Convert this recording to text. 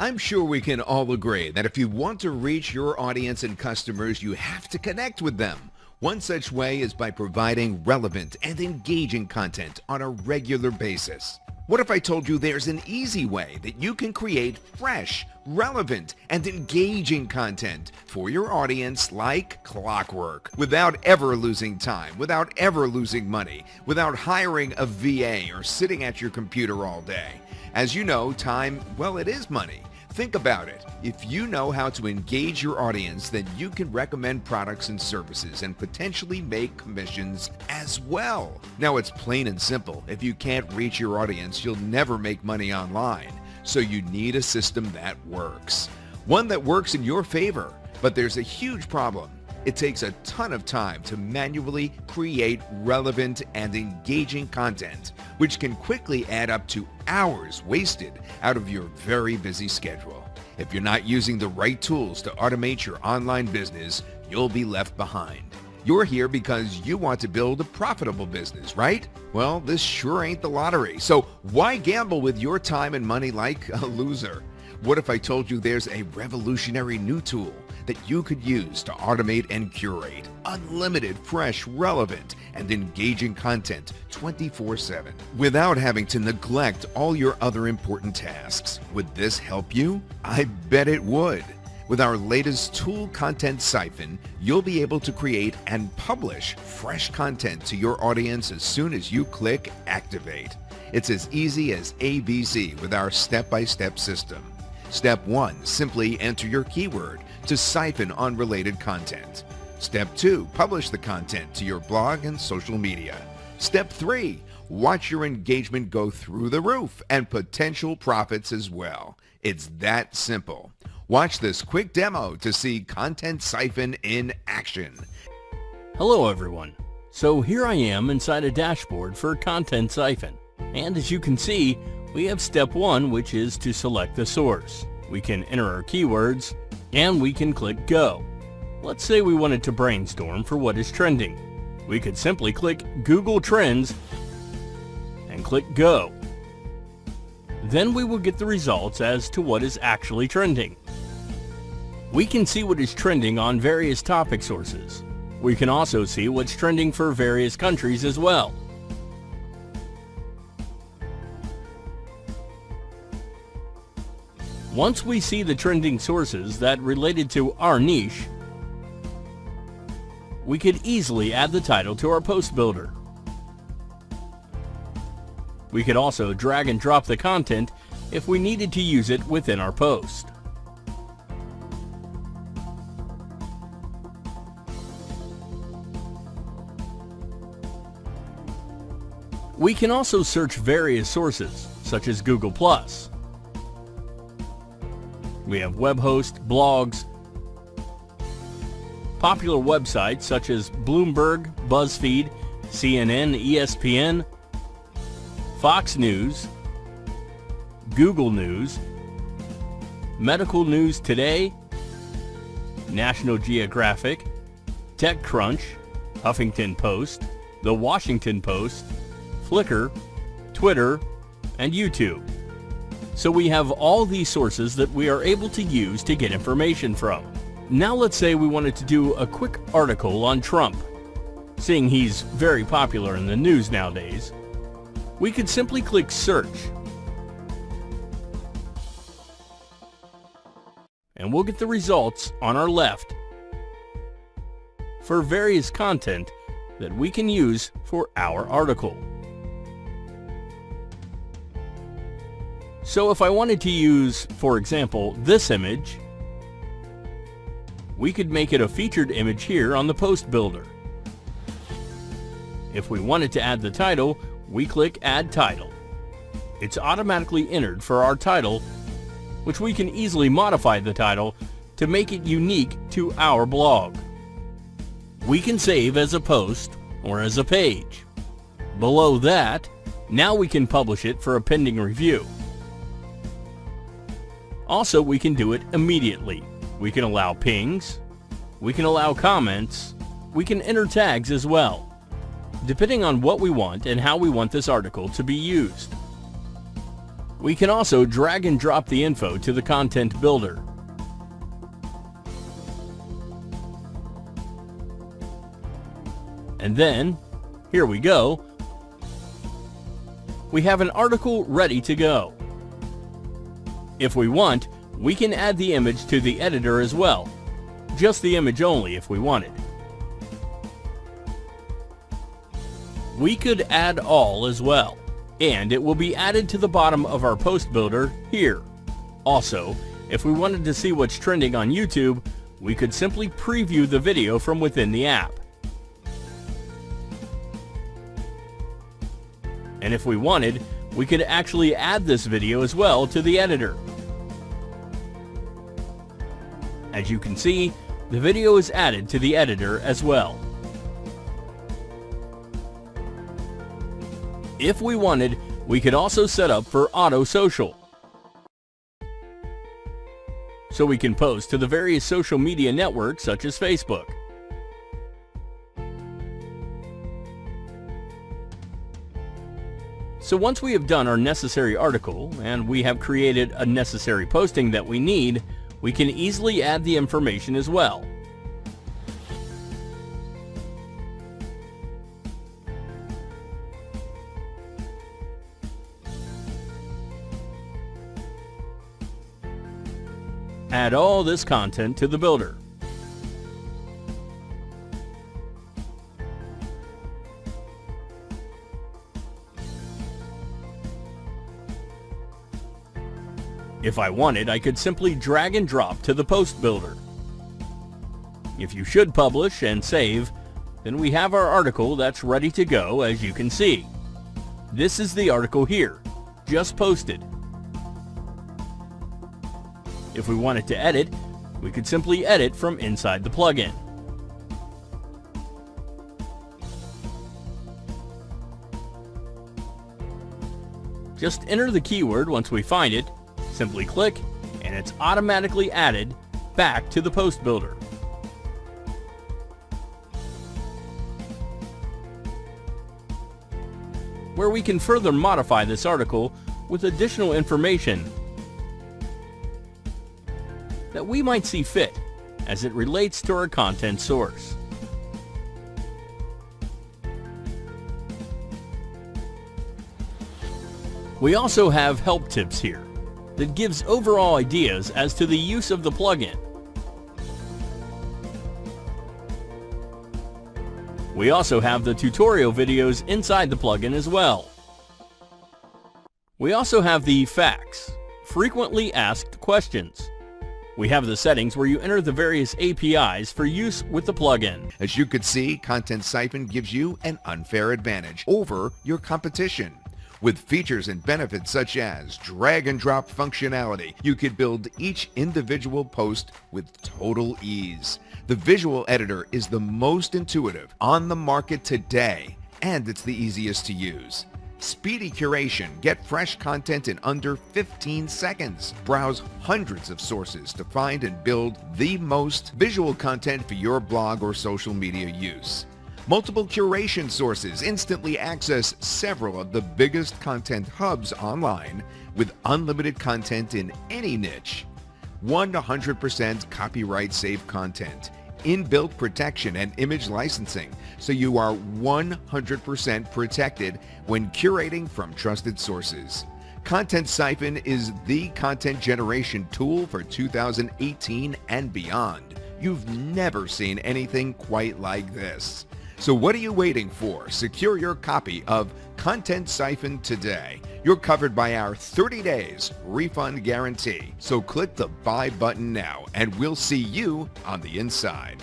I'm sure we can all agree that if you want to reach your audience and customers, you have to connect with them. One such way is by providing relevant and engaging content on a regular basis. What if I told you there's an easy way that you can create fresh, relevant, and engaging content for your audience like clockwork, without ever losing time, without ever losing money, without hiring a VA or sitting at your computer all day? As you know, time, well, it is money. Think about it. If you know how to engage your audience, then you can recommend products and services and potentially make commissions as well. Now, it's plain and simple. If you can't reach your audience, you'll never make money online. So you need a system that works. One that works in your favor. But there's a huge problem. It takes a ton of time to manually create relevant and engaging content, which can quickly add up to hours wasted out of your very busy schedule. If you're not using the right tools to automate your online business, you'll be left behind. You're here because you want to build a profitable business, right? Well, this sure ain't the lottery. So why gamble with your time and money like a loser? What if I told you there's a revolutionary new tool that you could use to automate and curate unlimited, fresh, relevant, and engaging content 24/7 without having to neglect all your other important tasks? Would this help you? I bet it would. With our latest tool, Content Siphon, you'll be able to create and publish fresh content to your audience as soon as you click Activate. It's as easy as ABC with our step-by-step system. Step 1, simply enter your keyword to siphon unrelated content. Step 2, publish the content to your blog and social media. Step 3, watch your engagement go through the roof and potential profits as well. It's that simple. Watch this quick demo to see Content Siphon in action. Hello everyone. So here I am inside a dashboard for Content Siphon. And as you can see, we have step 1, which is to select the source. We can enter our keywords, and we can click Go. Let's say we wanted to brainstorm for what is trending. We could simply click Google Trends and click Go. Then we will get the results as to what is actually trending. We can see what is trending on various topic sources. We can also see what's trending for various countries as well. Once we see the trending sources that related to our niche, we could easily add the title to our post builder. We could also drag and drop the content if we needed to use it within our post. We can also search various sources, such as Google+. We have web hosts, blogs, popular websites such as Bloomberg, BuzzFeed, CNN, ESPN, Fox News, Google News, Medical News Today, National Geographic, TechCrunch, Huffington Post, The Washington Post, Flickr, Twitter, and YouTube. So we have all these sources that we are able to use to get information from. Now let's say we wanted to do a quick article on Trump. Seeing he's very popular in the news nowadays, we could simply click Search. And we'll get the results on our left for various content that we can use for our article. So if I wanted to use, for example, this image, we could make it a featured image here on the post builder. If we wanted to add the title, we click Add Title. It's automatically entered for our title, which we can easily modify the title to make it unique to our blog. We can save as a post or as a page. Below that, now we can publish it for a pending review. Also, we can do it immediately. We can allow pings, we can allow comments, we can enter tags as well, depending on what we want and how we want this article to be used. We can also drag and drop the info to the content builder. And then, here we go. We have an article ready to go. If we want, we can add the image to the editor as well. Just the image only if we wanted. We could add all as well, and it will be added to the bottom of our post builder here. Also, if we wanted to see what's trending on YouTube, we could simply preview the video from within the app. And if we wanted, we could actually add this video as well to the editor. As you can see, the video is added to the editor as well. If we wanted, we could also set up for auto social. So we can post to the various social media networks such as Facebook. So once we have done our necessary article and we have created a necessary posting that we need, we can easily add the information as well. Add all this content to the builder. If I wanted, I could simply drag and drop to the post builder. If you should publish and save, then we have our article that's ready to go, as you can see. This is the article here, just posted. If we wanted to edit, we could simply edit from inside the plugin. Just enter the keyword once we find it, simply click, and it's automatically added back to the post builder. Where we can further modify this article with additional information that we might see fit as it relates to our content source. We also have help tips here that gives overall ideas as to the use of the plugin. We also have the tutorial videos inside the plugin as well. We also have the facts, frequently asked questions. We have the settings where you enter the various APIs for use with the plugin. As you could see, Content Siphon gives you an unfair advantage over your competition. With features and benefits such as drag and drop functionality, you could build each individual post with total ease. The visual editor is the most intuitive on the market today, and it's the easiest to use. Speedy curation. Get fresh content in under 15 seconds. Browse hundreds of sources to find and build the most visual content for your blog or social media use. Multiple curation sources. Instantly access several of the biggest content hubs online with unlimited content in any niche. 100% copyright safe content. Inbuilt protection and image licensing, so you are 100% protected when curating from trusted sources. Content Siphon is the content generation tool for 2018 and beyond. You've never seen anything quite like this. So what are you waiting for? Secure your copy of Content Siphon today. You're covered by our 30 days refund guarantee. So click the buy button now and we'll see you on the inside.